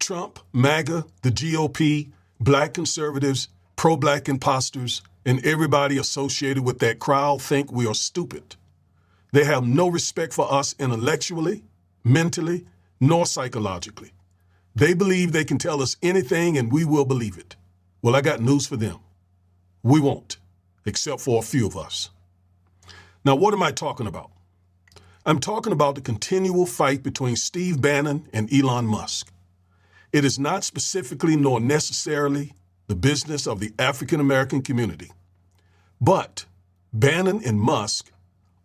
Trump, MAGA, the GOP, black conservatives, pro-black imposters, and everybody associated with that crowd think we are stupid. They have no respect for us intellectually, mentally, nor psychologically. They believe they can tell us anything and we will believe it. Well, I got news for them. We won't, except for a few of us. Now, what am I talking about? I'm talking about the continual fight between Steve Bannon and Elon Musk. It is not specifically nor necessarily the business of the African American community. But Bannon and Musk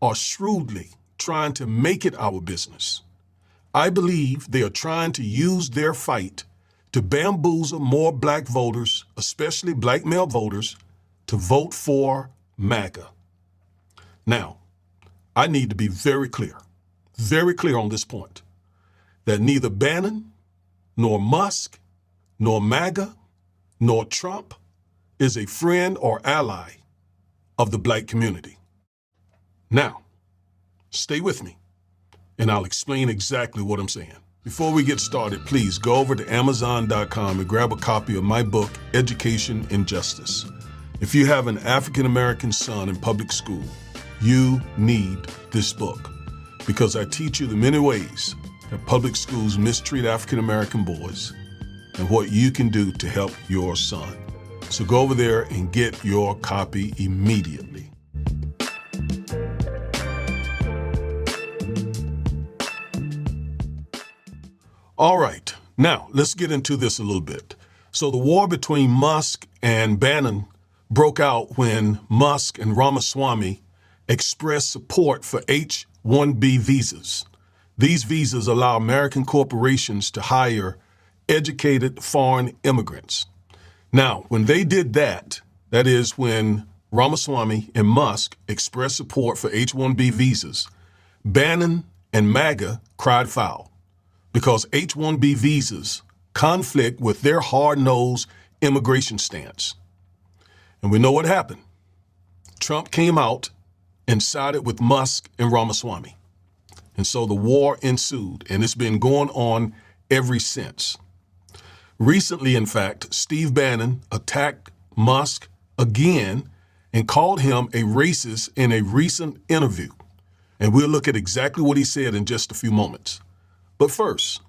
are shrewdly trying to make it our business. I believe they are trying to use their fight to bamboozle more black voters, especially black male voters, to vote for MAGA. Now, I need to be very clear on this point, that neither Bannon, nor Musk, nor MAGA, nor Trump is a friend or ally of the black community. Now, stay with me, and I'll explain exactly what I'm saying. Before we get started, please go over to Amazon.com and grab a copy of my book, Education and Justice. If you have an African-American son in public school, you need this book, because I teach you the many ways that public schools mistreat African-American boys and what you can do to help your son. So go over there and get your copy immediately. All right, now let's get into this a little bit. So the war between Musk and Bannon broke out when Musk and Ramaswamy expressed support for H-1B visas. These visas allow American corporations to hire educated foreign immigrants. Now, when they did that, that is when Ramaswamy and Musk expressed support for H-1B visas, Bannon and MAGA cried foul, because H-1B visas conflict with their hard-nosed immigration stance. And we know what happened. Trump came out and sided with Musk and Ramaswamy. And so the war ensued, and it's been going on ever since. Recently, in fact, Steve Bannon attacked Musk again and called him a racist in a recent interview. And we'll look at exactly what he said in just a few moments. But first,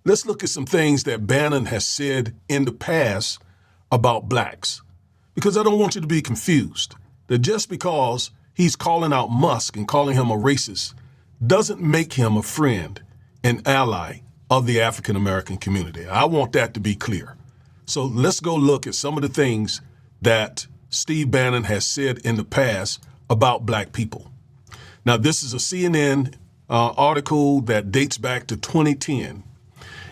let's look at some things that Bannon has said in the past about blacks. Because I don't want you to be confused that just because he's calling out Musk and calling him a racist doesn't make him a friend and ally of the African American community. I want that to be clear. So let's go look at some of the things that Steve Bannon has said in the past about black people. Now, this is a CNN article that dates back to 2010,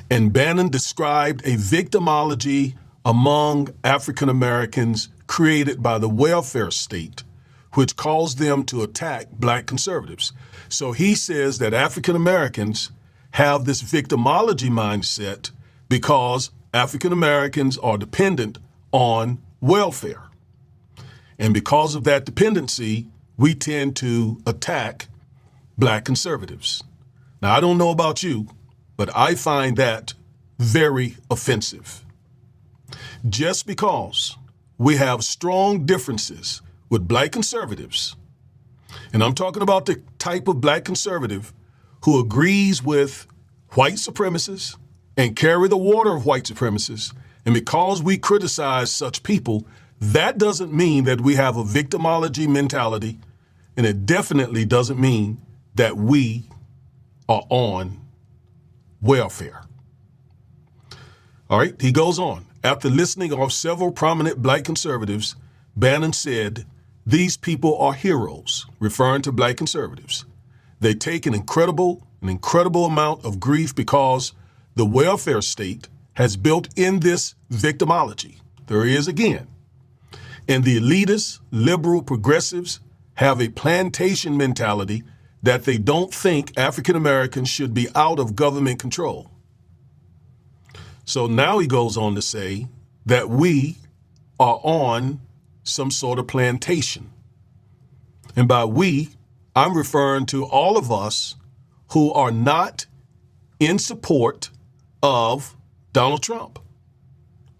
and Bannon described a victimology among African Americans created by the welfare state, which caused them to attack black conservatives. So he says that African Americans have this victimology mindset because African Americans are dependent on welfare. And because of that dependency, we tend to attack black conservatives. Now, I don't know about you, but I find that very offensive. Just because we have strong differences with black conservatives, and I'm talking about the type of black conservative who agrees with white supremacists and carry the water of white supremacists, and because we criticize such people, that doesn't mean that we have a victimology mentality, and it definitely doesn't mean that we are on welfare. All right, he goes on. After listening of several prominent black conservatives, Bannon said, "These people are heroes," referring to black conservatives. They take an incredible amount of grief because the welfare state has built in this victimology. There he is again. And the elitist, liberal progressives have a plantation mentality that they don't think African Americans should be out of government control. So now he goes on to say that we are on some sort of plantation. And by we, I'm referring to all of us who are not in support of Donald Trump,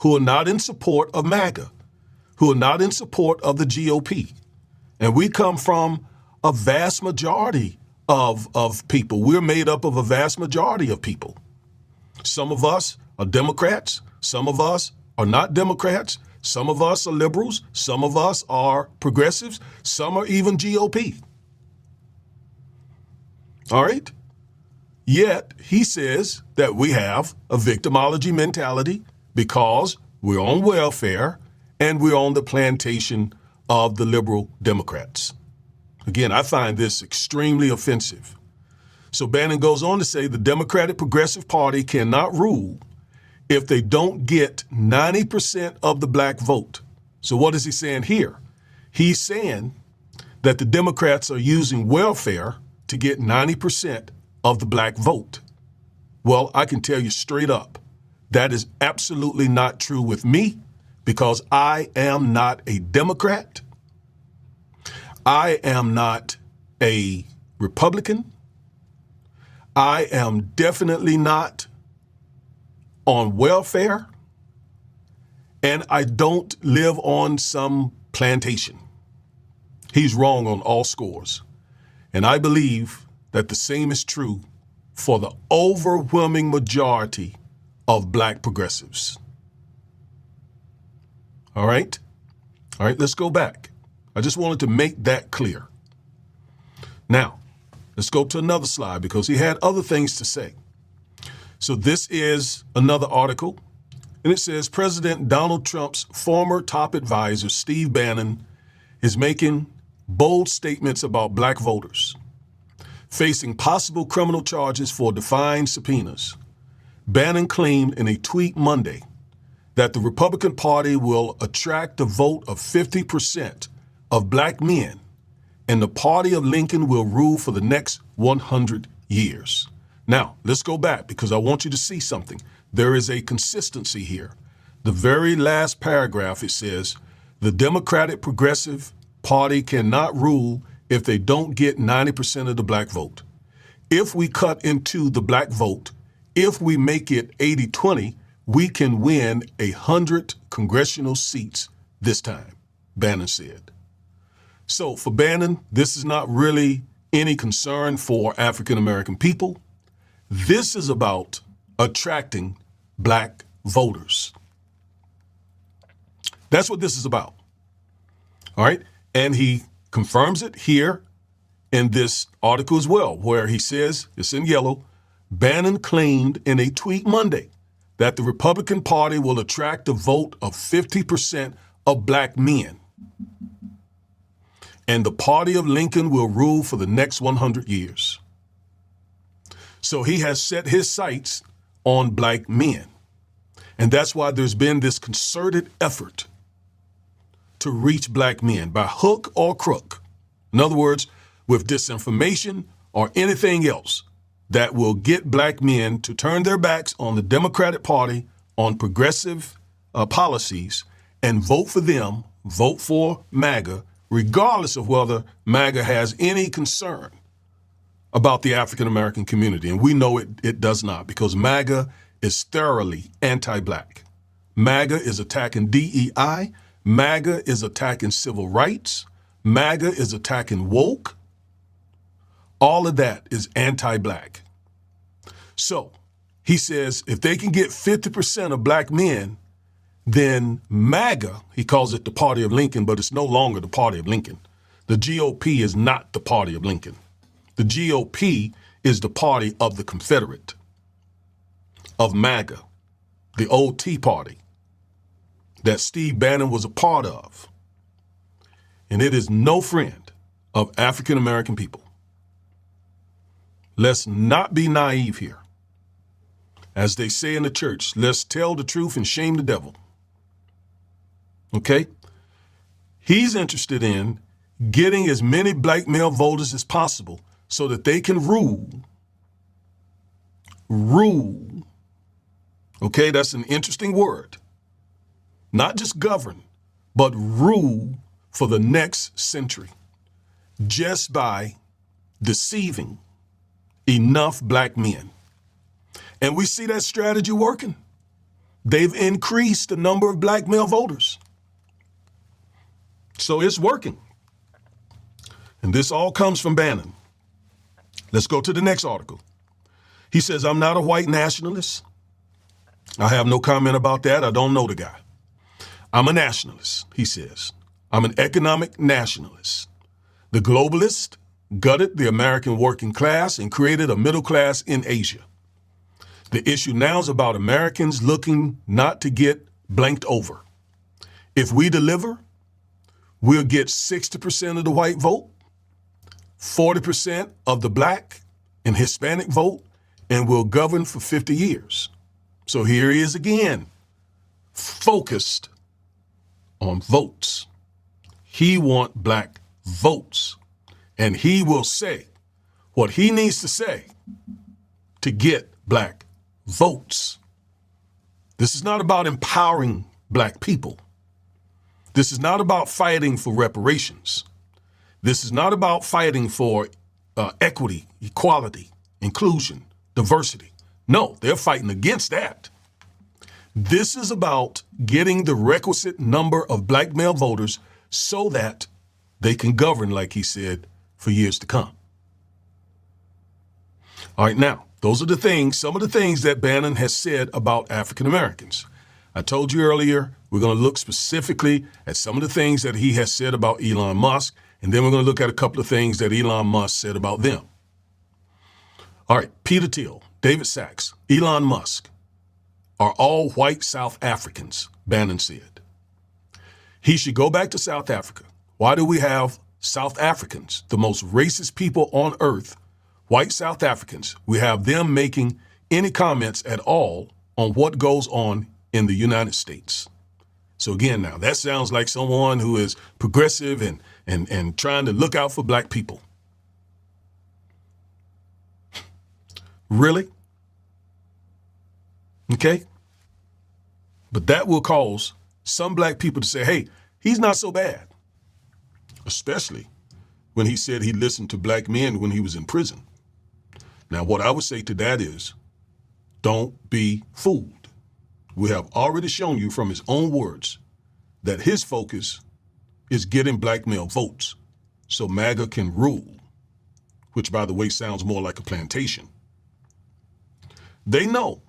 who are not in support of MAGA, who are not in support of the GOP. And we come from a vast majority of people. We're made up of a vast majority of people. Some of us are Democrats. Some of us are not Democrats. Some of us are liberals. Some of us are progressives. Some are even GOP. All right? Yet he says that we have a victimology mentality because we're on welfare and we're on the plantation of the liberal Democrats. Again, I find this extremely offensive. So Bannon goes on to say the Democratic Progressive Party cannot rule if they don't get 90% of the black vote. So what is he saying here? He's saying that the Democrats are using welfare to get 90% of the black vote. Well, I can tell you straight up, that is absolutely not true with me because I am not a Democrat. I am not a Republican. I am definitely not on welfare, and I don't live on some plantation. He's wrong on all scores. And I believe that the same is true for the overwhelming majority of black progressives. All right? All right, let's go back. I just wanted to make that clear. Now, let's go to another slide because he had other things to say. So this is another article, and it says President Donald Trump's former top advisor, Steve Bannon, is making bold statements about black voters. Facing possible criminal charges for defying subpoenas, Bannon claimed in a tweet Monday that the Republican Party will attract the vote of 50% of black men, and the party of Lincoln will rule for the next 100 years. Now, let's go back because I want you to see something. There is a consistency here. The very last paragraph, it says, the Democratic Progressive Party cannot rule if they don't get 90% of the black vote. If we cut into the black vote, if we make it 80-20, we can win 100 congressional seats this time, Bannon said. So for Bannon, this is not really any concern for African American people. This is about attracting black voters. That's what this is about. All right. And he confirms it here in this article as well, where he says, it's in yellow, Bannon claimed in a tweet Monday that the Republican Party will attract a vote of 50% of black men, and the party of Lincoln will rule for the next 100 years. So he has set his sights on black men. And that's why there's been this concerted effort to reach black men by hook or crook. In other words, with disinformation or anything else that will get black men to turn their backs on the Democratic Party, on progressive policies, and vote for them, vote for MAGA, regardless of whether MAGA has any concern about the African American community. And we know it does not, because MAGA is thoroughly anti-black. MAGA is attacking DEI. MAGA is attacking civil rights. MAGA is attacking woke. All of that is anti-black. So he says if they can get 50% of black men, then MAGA, he calls it the party of Lincoln, but it's no longer the party of Lincoln. The GOP is not the party of Lincoln. The GOP is the party of the Confederate, of MAGA, the old Tea Party that Steve Bannon was a part of. And it is no friend of African American people. Let's not be naive here. As they say in the church, let's tell the truth and shame the devil. Okay? He's interested in getting as many black male voters as possible so that they can rule. Okay, that's an interesting word. Not just govern, but rule for the next century, just by deceiving enough black men. And we see that strategy working. they've increased the number of black male voters. So it's working. And this all comes from Bannon. Let's go to the next article. He says, I'm not a white nationalist. I have no comment about that. I don't know the guy. I'm a nationalist, he says. I'm an economic nationalist. The globalist gutted the American working class and created a middle class in Asia. The issue now is about Americans looking not to get blanked over. If we deliver, we'll get 60% of the white vote, 40% of the black and Hispanic vote, and we'll govern for 50 years. So here he is again, focused on votes. He wants black votes, and he will say what he needs to say to get black votes. This is not about empowering black people. This is not about fighting for reparations. This is not about fighting for equity, equality, inclusion, diversity. No, they're fighting against that. This is about getting the requisite number of black male voters so that they can govern, like he said, for years to come. All right, now, those are the things, some of the things that Bannon has said about African Americans. I told you earlier, we're going to look specifically at some of the things that he has said about Elon Musk, and then we're going to look at a couple of things that Elon Musk said about them. All right, Peter Thiel, David Sachs, Elon Musk are all white South Africans, Bannon said. He should go back to South Africa. Why do we have South Africans, the most racist people on earth, white South Africans? We have them making any comments at all on what goes on in the United States. So again, now that sounds like someone who is progressive and trying to look out for black people. Really? Okay? But that will cause some black people to say, hey, he's not so bad. Especially when he said he listened to black men when he was in prison. Now, what I would say to that is, don't be fooled. We have already shown you from his own words that his focus is getting black male votes so MAGA can rule, which, by the way, sounds more like a plantation. They know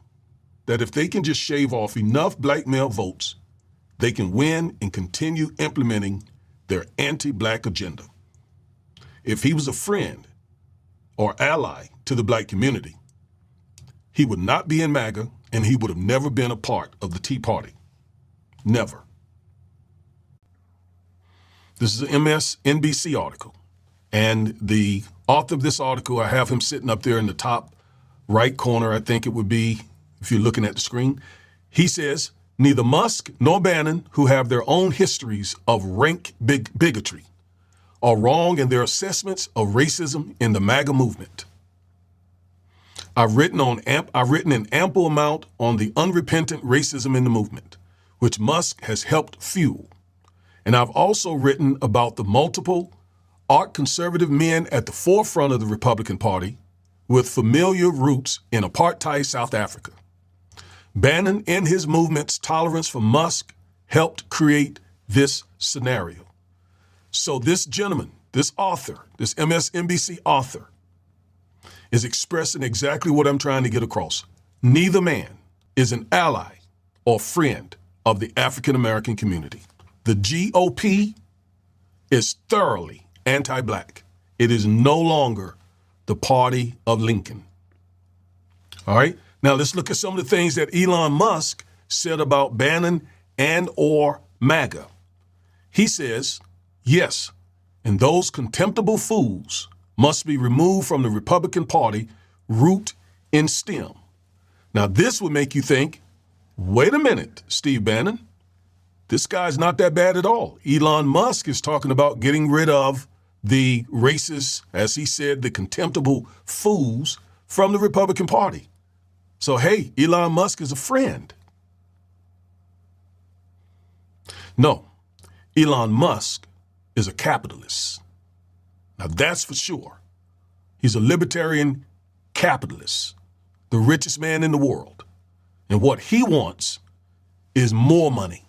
that if they can just shave off enough black male votes, they can win and continue implementing their anti-black agenda. If he was a friend or ally to the black community, he would not be in MAGA and he would have never been a part of the Tea Party. Never. This is an MSNBC article, and the author of this article, I have him sitting up there in the top right corner, I think it would be, if you're looking at the screen. He says, neither Musk nor Bannon, who have their own histories of rank bigotry, are wrong in their assessments of racism in the MAGA movement. I've written an ample amount on the unrepentant racism in the movement, which Musk has helped fuel. And I've also written about the multiple art conservative men at the forefront of the Republican Party with familiar roots in apartheid South Africa. Bannon and his movement's tolerance for Musk helped create this scenario. So this gentleman, this author, this MSNBC author, is expressing exactly what I'm trying to get across. Neither man is an ally or friend of the African American community. The GOP is thoroughly anti-black. It is no longer the party of Lincoln. All right? Now let's look at some of the things that Elon Musk said about Bannon and or MAGA. He says, yes, and those contemptible fools must be removed from the Republican Party, root and stem. Now this would make you think, wait a minute, Steve Bannon, this guy's not that bad at all. Elon Musk is talking about getting rid of the racist, as he said, the contemptible fools from the Republican Party. So, hey, Elon Musk is a friend. No, Elon Musk is a capitalist. Now, that's for sure. He's a libertarian capitalist, the richest man in the world. And what he wants is more money.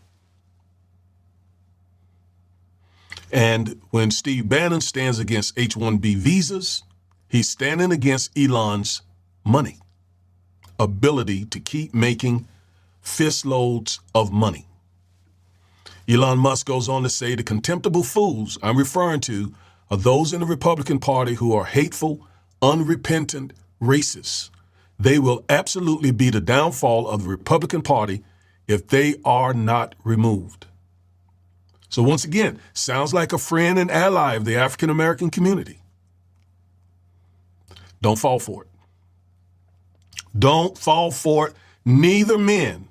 And when Steve Bannon stands against H-1B visas, he's standing against Elon's money, ability to keep making fistloads of money. Elon Musk goes on to say the contemptible fools I'm referring to are those in the Republican Party who are hateful, unrepentant racists. They will absolutely be the downfall of the Republican Party if they are not removed. So once again, sounds like a friend and ally of the African American community. Don't fall for it. Don't fall for it. Neither men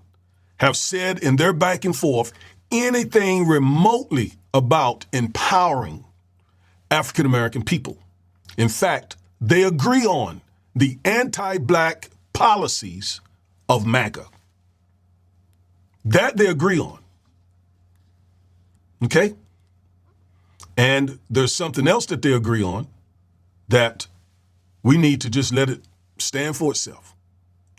have said in their back and forth anything remotely about empowering African American people. In fact, they agree on the anti-black policies of MAGA. That they agree on. Okay? And there's something else that they agree on that we need to just let it stand for itself.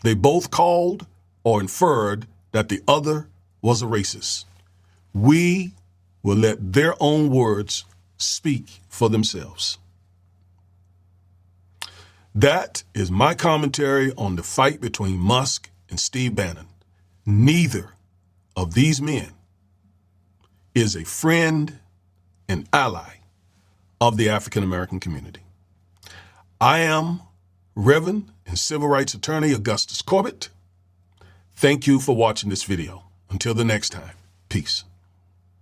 They both called or inferred that the other was a racist. We will let their own words speak for themselves. That is my commentary on the fight between Musk and Steve Bannon. Neither of these men is a friend and ally of the African American community. I am Reverend and Civil Rights Attorney Augustus Corbett. Thank you for watching this video. Until the next time, peace.